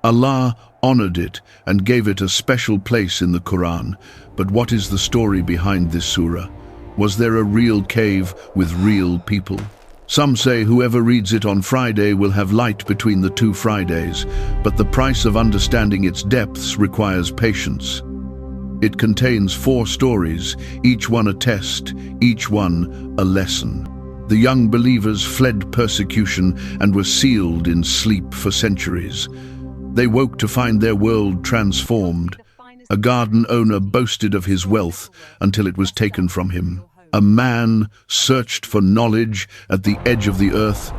Allah honored it and gave it a special place in the Qur'an. But what is the story behind this surah? Was there a real cave with real people? Some say whoever reads it on Friday will have light between the 2 Fridays, but the price of understanding its depths requires patience. It contains 4 stories, each one a test, each one a lesson. The young believers fled persecution and were sealed in sleep for centuries. They woke to find their world transformed. A garden owner boasted of his wealth until it was taken from him. A man searched for knowledge at the edge of the earth,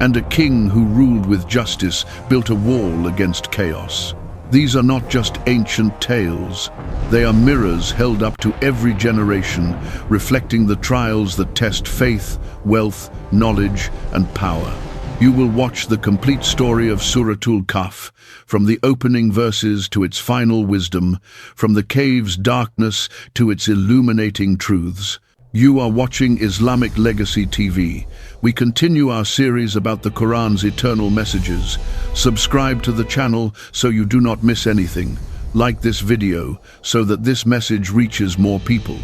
and a king who ruled with justice built a wall against chaos. These are not just ancient tales. They are mirrors held up to every generation, reflecting the trials that test faith, wealth, knowledge, and power. You will watch the complete story of Suratul Kahf, from the opening verses to its final wisdom, from the cave's darkness to its illuminating truths. You are watching Islamic Legacy TV. We continue our series about the Quran's eternal messages. Subscribe to the channel so you do not miss anything. Like this video so that this message reaches more people.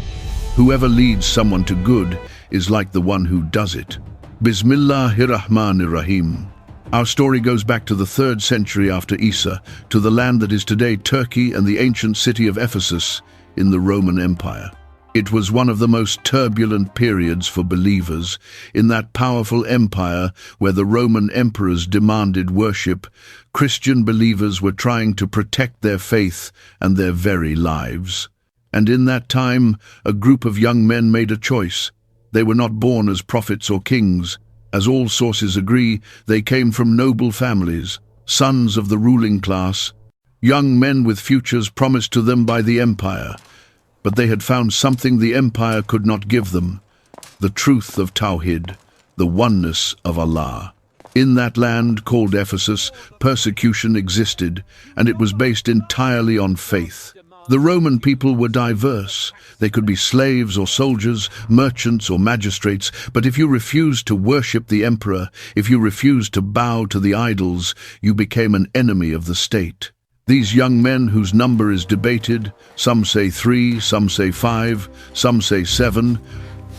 Whoever leads someone to good is like the one who does it. Bismillahirrahmanirrahim. Our story goes back to the 3rd century after Isa, to the land that is today Turkey and the ancient city of Ephesus in the Roman Empire. It was one of the most turbulent periods for believers. In that powerful empire where the Roman emperors demanded worship, Christian believers were trying to protect their faith and their very lives. And in that time, a group of young men made a choice. They were not born as prophets or kings. As all sources agree, they came from noble families, sons of the ruling class, young men with futures promised to them by the empire. But they had found something the empire could not give them: the truth of Tawhid, the oneness of Allah. In that land called Ephesus, persecution existed, and it was based entirely on faith. The Roman people were diverse. They could be slaves or soldiers, merchants or magistrates, but if you refused to worship the emperor, if you refused to bow to the idols, you became an enemy of the state. These young men, whose number is debated, some say 3, some say 5, some say 7,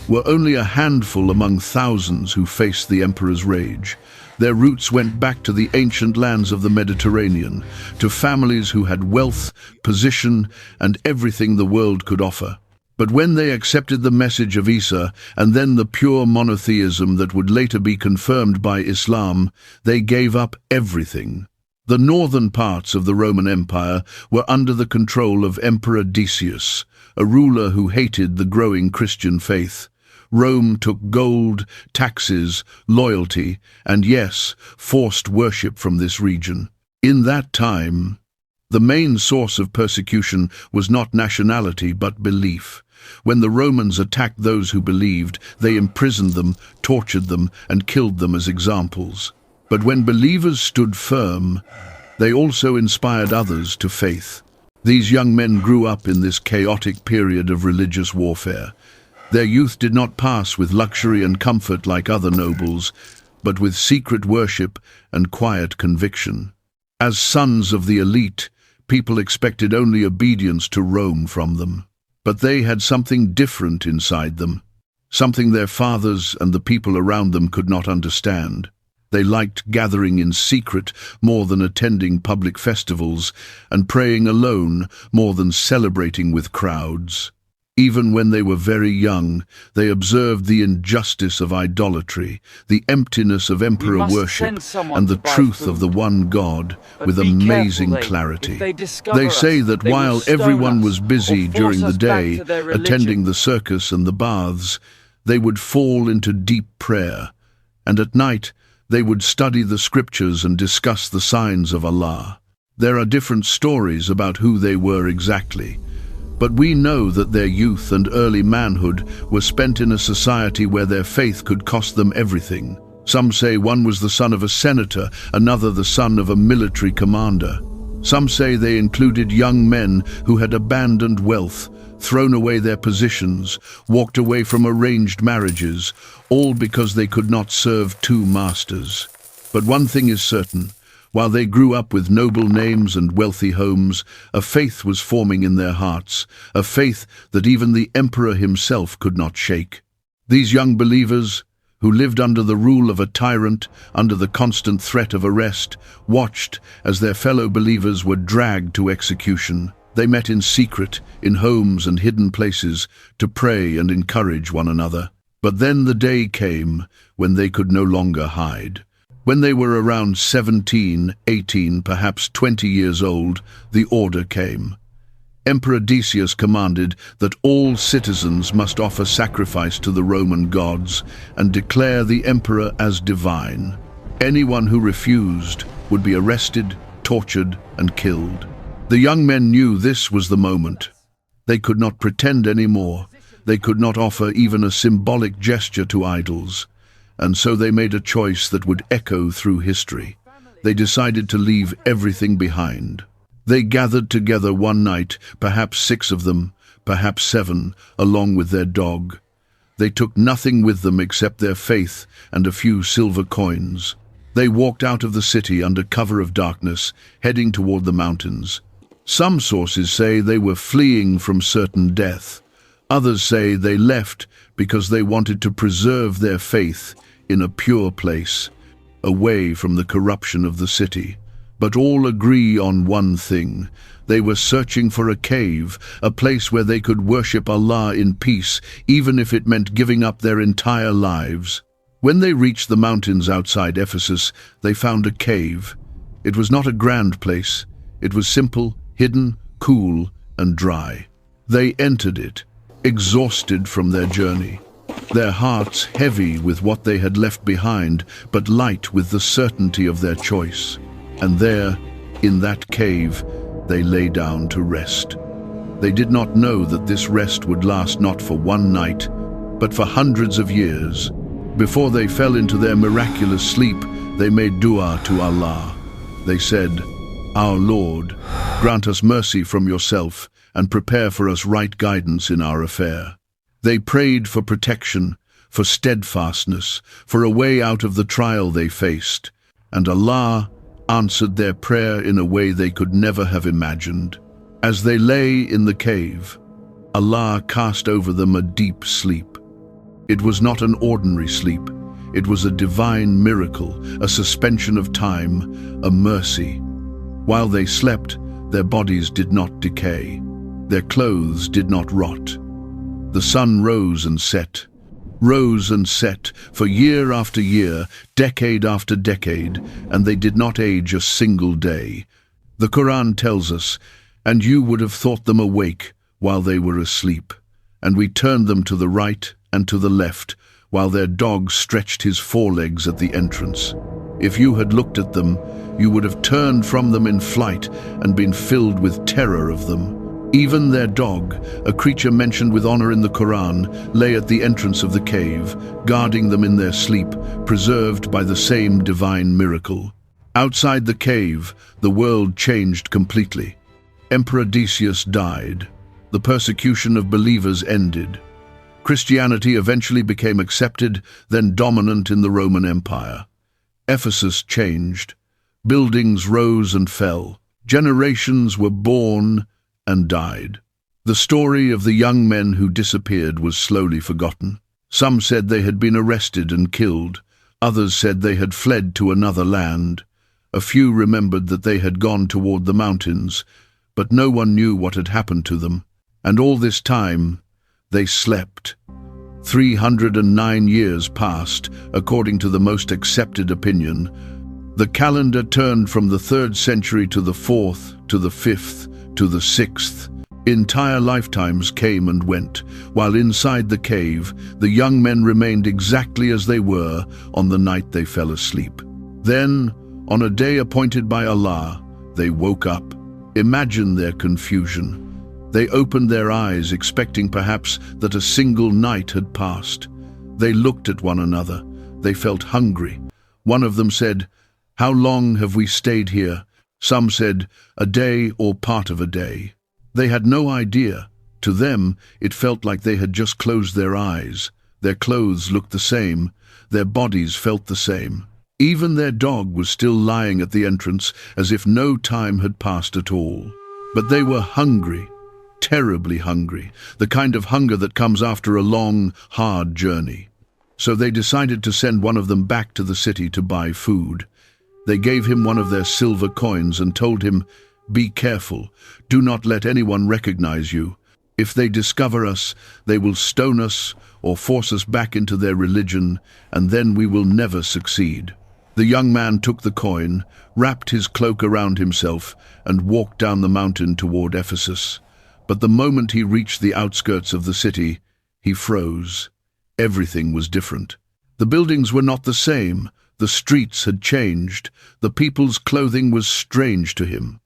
were only a handful among thousands who faced the emperor's rage. Their roots went back to the ancient lands of the Mediterranean, to families who had wealth, position, and everything the world could offer. But when they accepted the message of Isa, and then the pure monotheism that would later be confirmed by Islam, they gave up everything. The northern parts of the Roman Empire were under the control of Emperor Decius, a ruler who hated the growing Christian faith. Rome took gold, taxes, loyalty, and yes, forced worship from this region. In that time, the main source of persecution was not nationality but belief. When the Romans attacked those who believed, they imprisoned them, tortured them, and killed them as examples. But when believers stood firm, they also inspired others to faith. These young men grew up in this chaotic period of religious warfare. Their youth did not pass with luxury and comfort like other nobles, but with secret worship and quiet conviction. As sons of the elite, people expected only obedience to Rome from them. But they had something different inside them, something their fathers and the people around them could not understand. They liked gathering in secret more than attending public festivals, and praying alone more than celebrating with crowds. Even when they were very young, they observed the injustice of idolatry, the emptiness of emperor worship, and the truth of the one God with amazing clarity. They say that while everyone was busy during the day, attending the circus and the baths, they would fall into deep prayer, and at night they would study the scriptures and discuss the signs of Allah. There are different stories about who they were exactly, but we know that their youth and early manhood were spent in a society where their faith could cost them everything. Some say one was the son of a senator, another the son of a military commander. Some say they included young men who had abandoned wealth, thrown away their positions, walked away from arranged marriages, all because they could not serve 2 masters. But one thing is certain: While they grew up with noble names and wealthy homes, a faith was forming in their hearts, a faith that even the emperor himself could not shake. These young believers, who lived under the rule of a tyrant, under the constant threat of arrest, watched as their fellow believers were dragged to execution. They met in secret, in homes and hidden places, to pray and encourage one another. But then the day came when they could no longer hide. When they were around 17, 18, perhaps 20 years old, the order came. Emperor Decius commanded that all citizens must offer sacrifice to the Roman gods and declare the emperor as divine. Anyone who refused would be arrested, tortured, and killed. The young men knew this was the moment. They could not pretend anymore. They could not offer even a symbolic gesture to idols. And so they made a choice that would echo through history. They decided to leave everything behind. They gathered together one night, perhaps 6 of them, perhaps 7, along with their dog. They took nothing with them except their faith and a few silver coins. They walked out of the city under cover of darkness, heading toward the mountains. Some sources say they were fleeing from certain death. Others say they left because they wanted to preserve their faith in a pure place, away from the corruption of the city. But all agree on one thing. They were searching for a cave, a place where they could worship Allah in peace, even if it meant giving up their entire lives. When they reached the mountains outside Ephesus, they found a cave. It was not a grand place. It was simple, hidden, cool, and dry. They entered it, exhausted from their journey, their hearts heavy with what they had left behind, but light with the certainty of their choice. And there, in that cave, they lay down to rest. They did not know that this rest would last not for one night, but for hundreds of years. Before they fell into their miraculous sleep, they made dua to Allah. They said, "Our Lord, grant us mercy from yourself and prepare for us right guidance in our affair." They prayed for protection, for steadfastness, for a way out of the trial they faced, and Allah answered their prayer in a way they could never have imagined. As they lay in the cave, Allah cast over them a deep sleep. It was not an ordinary sleep. It was a divine miracle, a suspension of time, a mercy. While they slept, their bodies did not decay. Their clothes did not rot. The sun rose and set for year after year, decade after decade, and they did not age a single day. The Qur'an tells us, "And you would have thought them awake while they were asleep, and we turned them to the right and to the left, while their dog stretched his forelegs at the entrance. If you had looked at them, you would have turned from them in flight and been filled with terror of them." Even their dog, a creature mentioned with honor in the Qur'an, lay at the entrance of the cave, guarding them in their sleep, preserved by the same divine miracle. Outside the cave, the world changed completely. Emperor Decius died. The persecution of believers ended. Christianity eventually became accepted, then dominant in the Roman Empire. Ephesus changed. Buildings rose and fell. Generations were born and died. The story of the young men who disappeared was slowly forgotten. Some said they had been arrested and killed. Others said they had fled to another land. A few remembered that they had gone toward the mountains, but no one knew what had happened to them. And all this time, they slept. 309 years passed, according to the most accepted opinion. The calendar turned from the 3rd century to the 4th, to the 5th, to the 6th. Entire lifetimes came and went, while inside the cave, the young men remained exactly as they were on the night they fell asleep. Then, on a day appointed by Allah, they woke up. Imagine their confusion. They opened their eyes, expecting perhaps that a single night had passed. They looked at one another. They felt hungry. One of them said, "How long have we stayed here?" Some said, "A day or part of a day." They had no idea. To them, it felt like they had just closed their eyes. Their clothes looked the same. Their bodies felt the same. Even their dog was still lying at the entrance, as if no time had passed at all. But they were hungry, terribly hungry, the kind of hunger that comes after a long, hard journey. So they decided to send one of them back to the city to buy food. They gave him one of their silver coins and told him, "Be careful, do not let anyone recognize you. If they discover us, they will stone us or force us back into their religion, and then we will never succeed." The young man took the coin, wrapped his cloak around himself, and walked down the mountain toward Ephesus. But the moment he reached the outskirts of the city, he froze. Everything was different. The buildings were not the same. The streets had changed. The people's clothing was strange to him.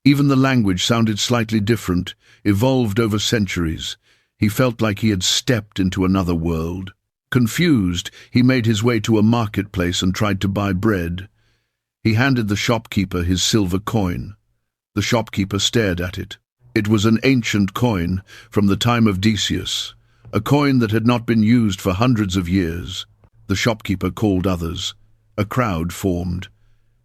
Even the language sounded slightly different, evolved over centuries. He felt like he had stepped into another world. Confused, he made his way to a marketplace and tried to buy bread. He handed the shopkeeper his silver coin. The shopkeeper stared at it. It was an ancient coin from the time of Decius, a coin that had not been used for hundreds of years. The shopkeeper called others. A crowd formed.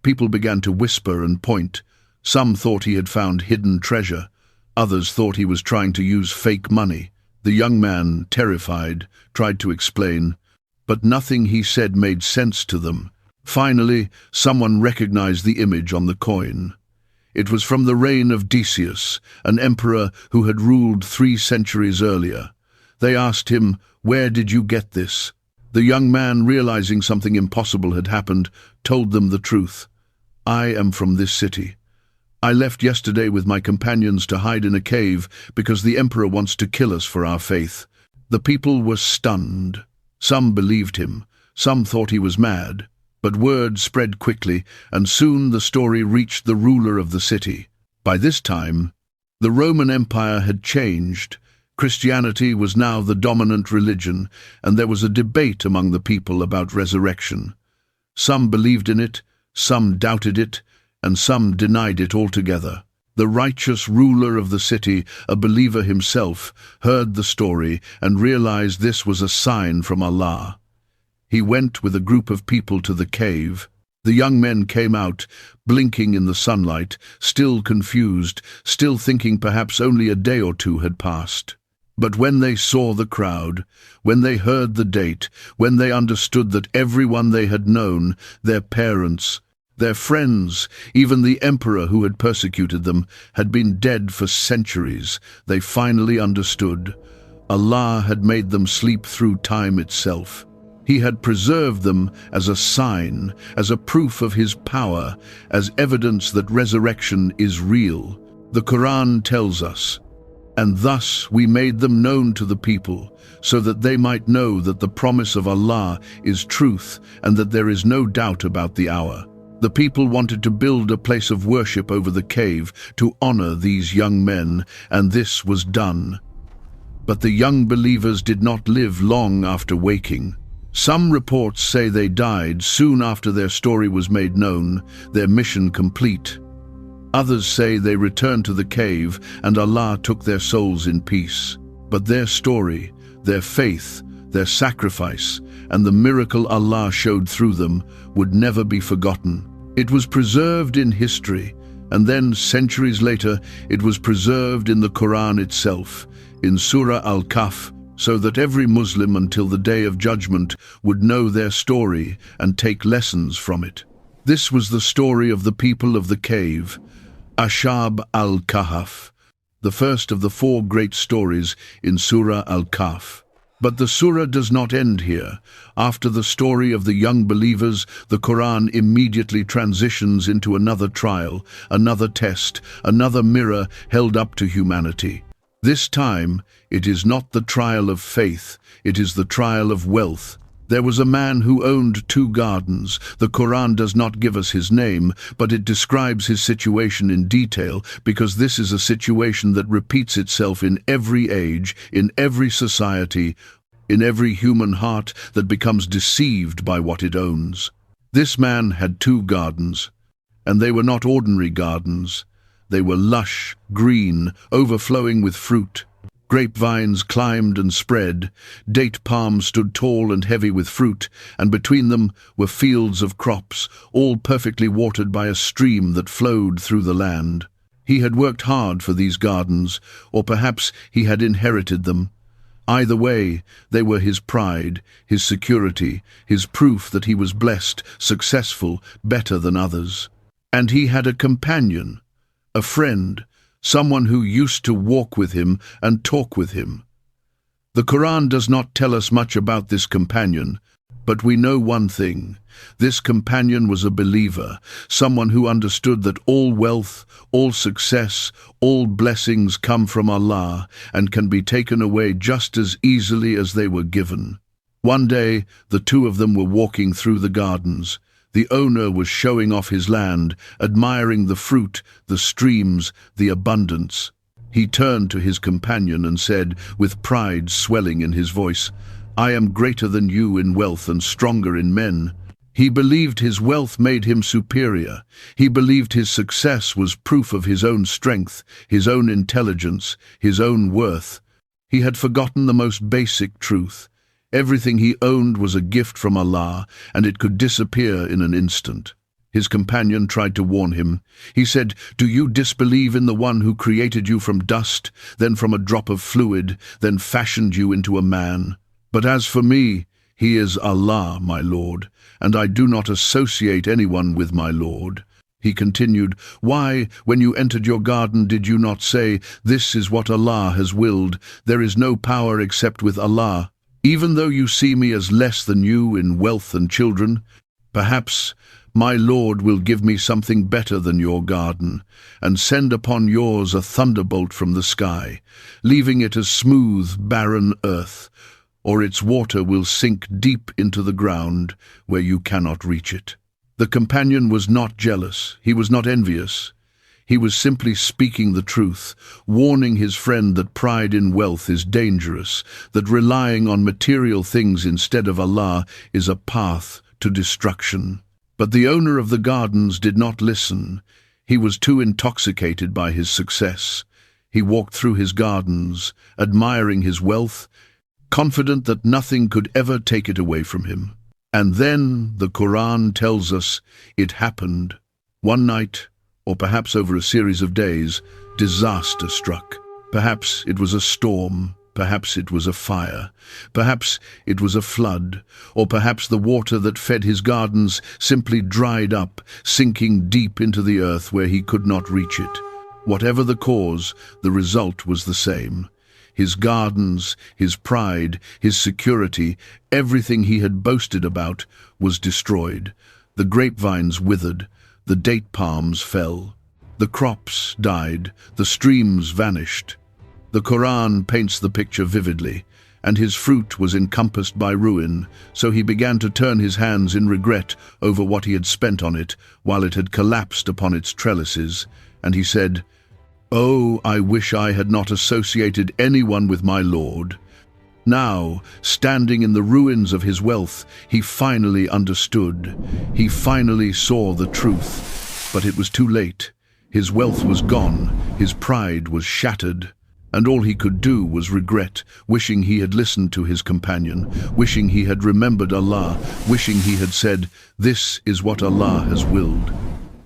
People began to whisper and point. Some thought he had found hidden treasure. Others thought he was trying to use fake money. The young man, terrified, tried to explain, but nothing he said made sense to them. Finally, someone recognized the image on the coin. It was from the reign of Decius, an emperor who had ruled 3 centuries earlier. They asked him, "Where did you get this?" The young man, realizing something impossible had happened, told them the truth. "I am from this city. I left yesterday with my companions to hide in a cave because the emperor wants to kill us for our faith." The people were stunned. Some believed him. Some thought he was mad. But word spread quickly, and soon the story reached the ruler of the city. By this time, the Roman Empire had changed. Christianity was now the dominant religion, and there was a debate among the people about resurrection. Some believed in it, some doubted it, and some denied it altogether. The righteous ruler of the city, a believer himself, heard the story and realized this was a sign from Allah. He went with a group of people to the cave. The young men came out, blinking in the sunlight, still confused, still thinking perhaps only a day or 2 had passed. But when they saw the crowd, when they heard the date, when they understood that everyone they had known, their parents, their friends, even the emperor who had persecuted them, had been dead for centuries, they finally understood. Allah had made them sleep through time itself. He had preserved them as a sign, as a proof of His power, as evidence that resurrection is real. The Qur'an tells us, "And thus we made them known to the people, so that they might know that the promise of Allah is truth and that there is no doubt about the hour." The people wanted to build a place of worship over the cave to honor these young men, and this was done. But the young believers did not live long after waking. Some reports say they died soon after their story was made known, their mission complete. Others say they returned to the cave and Allah took their souls in peace. But their story, their faith, their sacrifice, and the miracle Allah showed through them would never be forgotten. It was preserved in history, and then centuries later it was preserved in the Qur'an itself, in Surah Al-Kahf, so that every Muslim until the Day of Judgment would know their story and take lessons from it. This was the story of the people of the cave, Ashab al-Kahf, the first of the 4 great stories in Surah Al-Kahf. But the surah does not end here. After the story of the young believers, the Qur'an immediately transitions into another trial, another test, another mirror held up to humanity. This time, it is not the trial of faith, it is the trial of wealth. There was a man who owned 2 gardens. The Qur'an does not give us his name, but it describes his situation in detail because this is a situation that repeats itself in every age, in every society, in every human heart that becomes deceived by what it owns. This man had 2 gardens, and they were not ordinary gardens. They were lush, green, overflowing with fruit. Grapevines climbed and spread, date palms stood tall and heavy with fruit, and between them were fields of crops, all perfectly watered by a stream that flowed through the land. He had worked hard for these gardens, or perhaps he had inherited them. Either way, they were his pride, his security, his proof that he was blessed, successful, better than others. And he had a companion, a friend, someone who used to walk with him and talk with him. The Qur'an does not tell us much about this companion, but we know one thing. This companion was a believer, someone who understood that all wealth, all success, all blessings come from Allah and can be taken away just as easily as they were given. One day, the two of them were walking through the gardens. The owner was showing off his land, admiring the fruit, the streams, the abundance. He turned to his companion and said, with pride swelling in his voice, "I am greater than you in wealth and stronger in men." He believed his wealth made him superior. He believed his success was proof of his own strength, his own intelligence, his own worth. He had forgotten the most basic truth. Everything he owned was a gift from Allah, and it could disappear in an instant. His companion tried to warn him. He said, "Do you disbelieve in the one who created you from dust, then from a drop of fluid, then fashioned you into a man? But as for me, he is Allah, my Lord, and I do not associate anyone with my Lord." He continued, "Why, when you entered your garden, did you not say, 'This is what Allah has willed, there is no power except with Allah'? Even though you see me as less than you in wealth and children, perhaps my Lord will give me something better than your garden, and send upon yours a thunderbolt from the sky, leaving it as smooth, barren earth, or its water will sink deep into the ground where you cannot reach it." The companion was not jealous, he was not envious. He was simply speaking the truth, warning his friend that pride in wealth is dangerous, that relying on material things instead of Allah is a path to destruction. But the owner of the gardens did not listen. He was too intoxicated by his success. He walked through his gardens, admiring his wealth, confident that nothing could ever take it away from him. And then, the Qur'an tells us, it happened. One night, or perhaps over a series of days, disaster struck. Perhaps it was a storm, perhaps it was a fire, perhaps it was a flood, or perhaps the water that fed his gardens simply dried up, sinking deep into the earth where he could not reach it. Whatever the cause, the result was the same. His gardens, his pride, his security, everything he had boasted about was destroyed. The grapevines withered, the date palms fell, the crops died, the streams vanished. The Qur'an paints the picture vividly, and his fruit was encompassed by ruin, so he began to turn his hands in regret over what he had spent on it, while it had collapsed upon its trellises, and he said, "Oh, I wish I had not associated anyone with my Lord." Now, standing in the ruins of his wealth, he finally understood. He finally saw the truth. But it was too late. His wealth was gone, his pride was shattered, and all he could do was regret, wishing he had listened to his companion, wishing he had remembered Allah, wishing he had said, "This is what Allah has willed.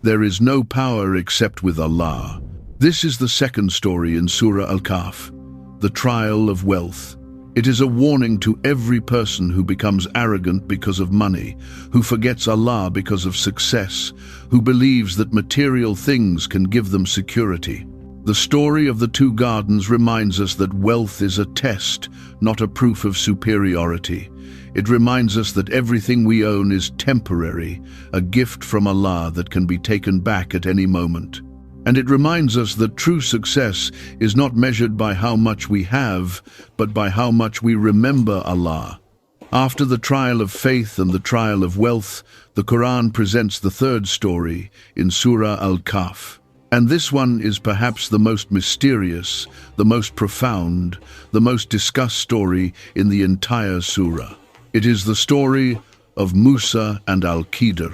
There is no power except with Allah." This is the second story in Surah Al-Kahf, the trial of wealth. It is a warning to every person who becomes arrogant because of money, who forgets Allah because of success, who believes that material things can give them security. The story of the two gardens reminds us that wealth is a test, not a proof of superiority. It reminds us that everything we own is temporary, a gift from Allah that can be taken back at any moment. And it reminds us that true success is not measured by how much we have, but by how much we remember Allah. After the trial of faith and the trial of wealth, the Qur'an presents the third story in Surah Al-Kahf. And this one is perhaps the most mysterious, the most profound, the most discussed story in the entire surah. It is the story of Musa and Al-Khidr,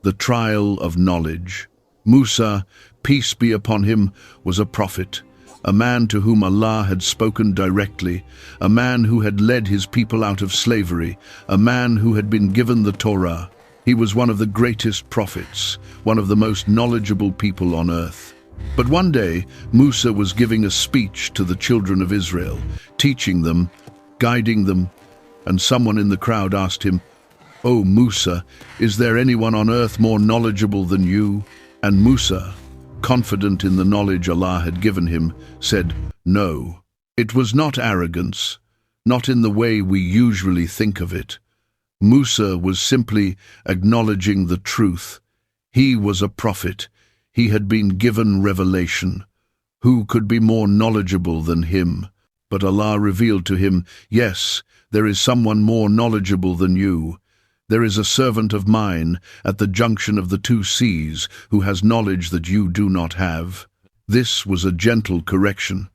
the trial of knowledge. Musa, peace be upon him, was a prophet. a man to whom Allah had spoken directly, a man who had led his people out of slavery, a man who had been given the Torah. He was one of the greatest prophets, one of the most knowledgeable people on earth. But one day, Musa was giving a speech to the children of Israel, teaching them, guiding them, and someone in the crowd asked him, "Oh Musa, is there anyone on earth more knowledgeable than you?" And Musa, confident in the knowledge Allah had given him, said, "No." It was not arrogance, not in the way we usually think of it. Musa was simply acknowledging the truth. He was a prophet. He had been given revelation. Who could be more knowledgeable than him? But Allah revealed to him, "Yes, there is someone more knowledgeable than you. There is a servant of mine at the junction of the two seas who has knowledge that you do not have." This was a gentle correction,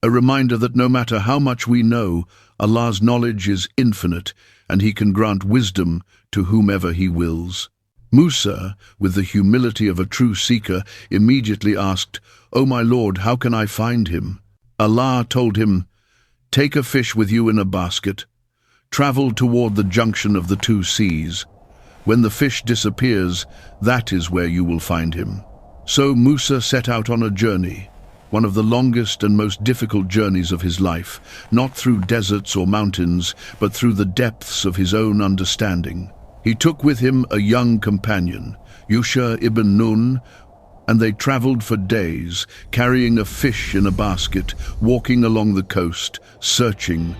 a reminder that no matter how much we know, Allah's knowledge is infinite and He can grant wisdom to whomever He wills. Musa, with the humility of a true seeker, immediately asked, "O my Lord, how can I find him?" Allah told him, "Take a fish with you in a basket. Travel toward the junction of the two seas. When the fish disappears, that is where you will find him." So Musa set out on a journey, one of the longest and most difficult journeys of his life, not through deserts or mountains, but through the depths of his own understanding. He took with him a young companion, Yusha ibn Nun, and they traveled for days, carrying a fish in a basket, walking along the coast, searching,